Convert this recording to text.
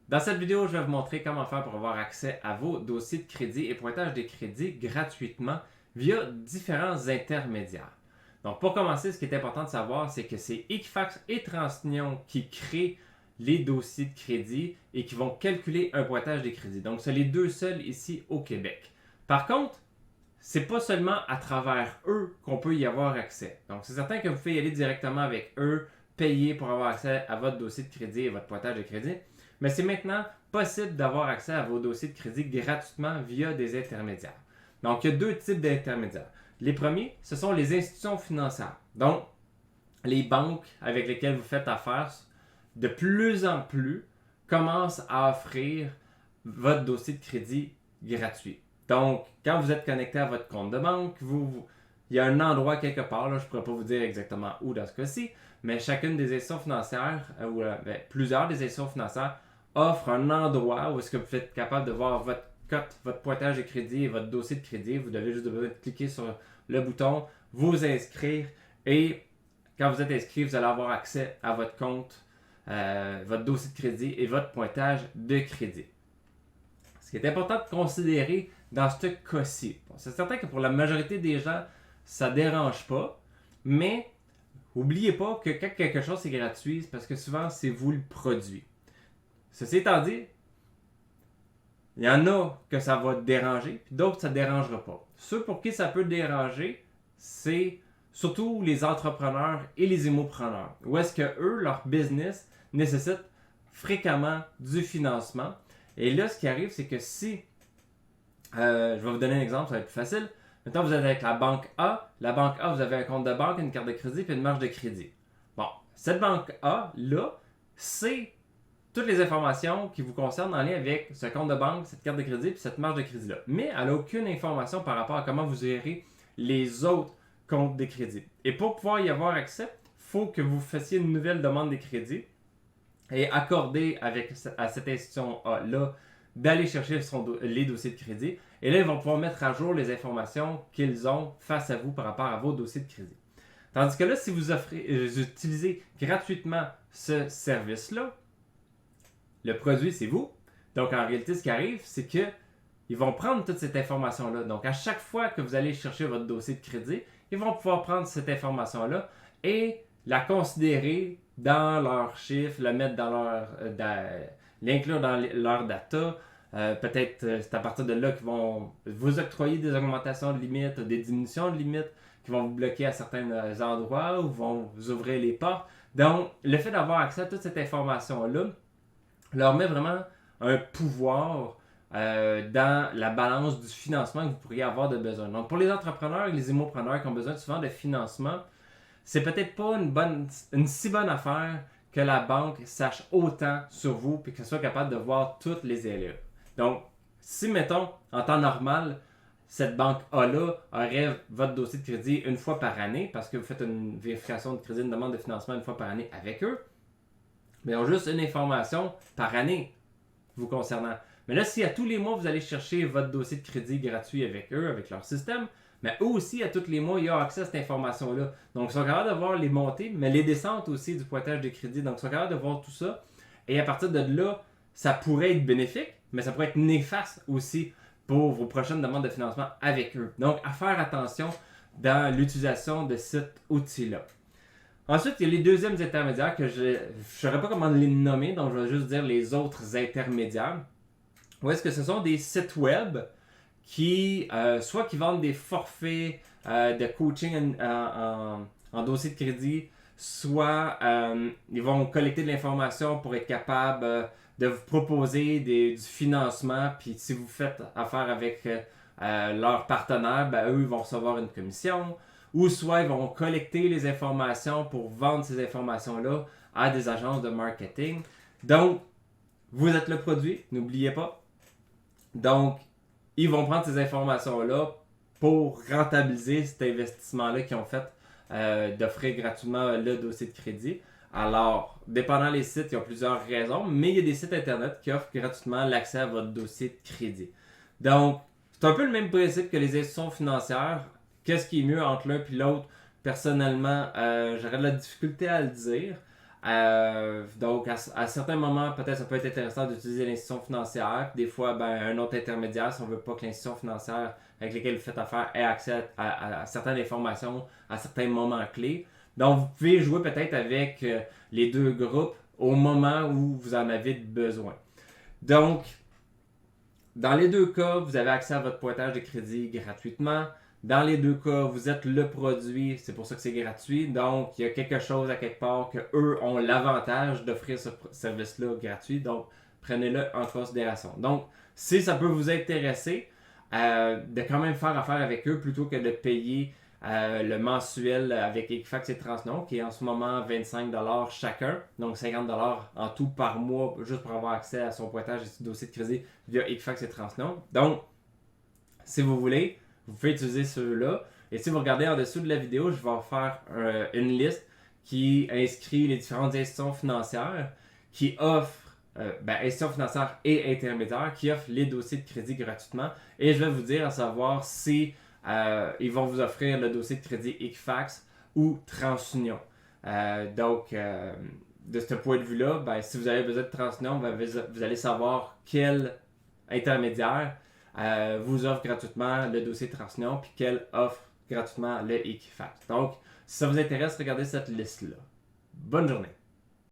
Dans cette vidéo, je vais vous montrer comment faire pour avoir accès à vos dossiers de crédit et pointage des crédits gratuitement via différents intermédiaires. Donc, pour commencer, ce qui est important de savoir, c'est que c'est Equifax et Transunion qui créent les dossiers de crédit et qui vont calculer un pointage des crédits. Donc, c'est les deux seuls ici au Québec. Par contre, c'est pas seulement à travers eux qu'on peut y avoir accès. Donc, c'est certain que vous pouvez y aller directement avec eux, payer pour avoir accès à votre dossier de crédit et votre pointage de crédit. Mais c'est maintenant possible d'avoir accès à vos dossiers de crédit gratuitement via des intermédiaires. Donc, il y a deux types d'intermédiaires. Les premiers, ce sont les institutions financières. Donc, les banques avec lesquelles vous faites affaire, de plus en plus, commencent à offrir votre dossier de crédit gratuit. Donc, quand vous êtes connecté à votre compte de banque, il y a un endroit quelque part, là, je ne pourrais pas vous dire exactement où dans ce cas-ci, mais chacune des institutions financières, ou plusieurs des institutions financières, offrent un endroit où est-ce que vous êtes capable de voir votre cote, votre pointage de crédit et votre dossier de crédit. Vous devez juste cliquer sur le bouton, vous inscrire, et quand vous êtes inscrit, vous allez avoir accès à votre compte, votre dossier de crédit et votre pointage de crédit. Ce qui est important de considérer dans ce cas-ci, c'est certain que pour la majorité des gens, ça ne dérange pas, mais n'oubliez pas que quand quelque chose est gratuit, c'est parce que souvent, c'est vous le produit. Ceci étant dit, il y en a que ça va déranger, puis d'autres, ça ne dérangera pas. Ceux pour qui ça peut déranger, c'est surtout les entrepreneurs et les émopreneurs. Où est-ce que eux, leur business nécessite fréquemment du financement. Et là, ce qui arrive, c'est que si, je vais vous donner un exemple, ça va être plus facile. Maintenant, vous êtes avec la banque A. La banque A, vous avez un compte de banque, une carte de crédit, puis une marge de crédit. Bon, cette banque A-là, c'est toutes les informations qui vous concernent en lien avec ce compte de banque, cette carte de crédit, puis cette marge de crédit-là. Mais elle n'a aucune information par rapport à comment vous gérez les autres comptes de crédit. Et pour pouvoir y avoir accès, il faut que vous fassiez une nouvelle demande de crédit et accorder à cette institution-là d'aller chercher les dossiers de crédit. Et là, ils vont pouvoir mettre à jour les informations qu'ils ont face à vous par rapport à vos dossiers de crédit. Tandis que là, si vous utilisez gratuitement ce service-là, le produit, c'est vous. Donc, en réalité, ce qui arrive, c'est que ils vont prendre toute cette information-là. Donc, à chaque fois que vous allez chercher votre dossier de crédit, ils vont pouvoir prendre cette information-là et la considérer dans leurs chiffres, la mettre dans l'inclure dans leur data. Peut-être c'est à partir de là qu'ils vont vous octroyer des augmentations de limites, des diminutions de limites, qui vont vous bloquer à certains endroits ou vont vous ouvrir les portes. Donc, le fait d'avoir accès à toute cette information-là leur met vraiment un pouvoir dans la balance du financement que vous pourriez avoir de besoin. Donc, pour les entrepreneurs et les émopreneurs qui ont besoin souvent de financement, c'est peut-être pas une si bonne affaire que la banque sache autant sur vous et qu'elle soit capable de voir toutes les élèves. Donc, si, mettons, en temps normal, cette banque A-là aurait votre dossier de crédit une fois par année, parce que vous faites une vérification de crédit, une demande de financement une fois par année avec eux, mais ils ont juste une information par année vous concernant. Mais là, si à tous les mois, vous allez chercher votre dossier de crédit gratuit avec eux, avec leur système, mais eux aussi, à tous les mois, ils ont accès à cette information-là. Donc, ils sont capables de voir les montées, mais les descentes aussi du pointage de crédit. Donc, ils sont capables de voir tout ça. Et à partir de là, ça pourrait être bénéfique, mais ça pourrait être néfaste aussi pour vos prochaines demandes de financement avec eux. Donc, à faire attention dans l'utilisation de cet outil-là. Ensuite, il y a les deuxièmes intermédiaires que je ne saurais pas comment les nommer, donc je vais juste dire les autres intermédiaires. Où est-ce que ce sont des sites web qui, soit qui vendent des forfaits de coaching en dossier de crédit, soit ils vont collecter de l'information pour être capable de vous proposer du financement, puis si vous faites affaire avec leurs partenaires, ben, eux ils vont recevoir une commission, ou soit ils vont collecter les informations pour vendre ces informations-là à des agences de marketing. Donc, vous êtes le produit, n'oubliez pas. Donc, ils vont prendre ces informations-là pour rentabiliser cet investissement-là qu'ils ont fait d'offrir gratuitement le dossier de crédit. Alors, dépendant des sites, il y a plusieurs raisons, mais il y a des sites internet qui offrent gratuitement l'accès à votre dossier de crédit. Donc, c'est un peu le même principe que les institutions financières. Qu'est-ce qui est mieux entre l'un et l'autre? Personnellement, j'aurais de la difficulté à le dire. Donc, à certains moments, peut-être ça peut être intéressant d'utiliser l'institution financière. Des fois, un autre intermédiaire, si on ne veut pas que l'institution financière avec laquelle vous faites affaire ait accès à certaines informations à certains moments clés. Donc, vous pouvez jouer peut-être avec les deux groupes au moment où vous en avez besoin. Donc, dans les deux cas, vous avez accès à votre pointage de crédit gratuitement. Dans les deux cas, vous êtes le produit, c'est pour ça que c'est gratuit. Donc, il y a quelque chose à quelque part que eux ont l'avantage d'offrir ce service-là gratuit. Donc, prenez-le en considération. Donc, si ça peut vous intéresser, de quand même faire affaire avec eux plutôt que de payer le mensuel avec Equifax et Transnon, qui est en ce moment 25$ chacun, donc 50$ en tout par mois, juste pour avoir accès à son pointage et son dossier de crédit via Equifax et Transnon. Donc, si vous voulez, vous pouvez utiliser ceux-là. Et si vous regardez en dessous de la vidéo, je vais en faire une liste qui inscrit les différentes institutions financières qui offrent, institutions financières et intermédiaires qui offrent les dossiers de crédit gratuitement. Et je vais vous dire à savoir si ils vont vous offrir le dossier de crédit Equifax ou TransUnion. De ce point de vue-là, si vous avez besoin de TransUnion, vous allez savoir quel intermédiaire vous offre gratuitement le dossier TransUnion, puis quel offre gratuitement le Equifax. Donc, si ça vous intéresse, regardez cette liste-là. Bonne journée!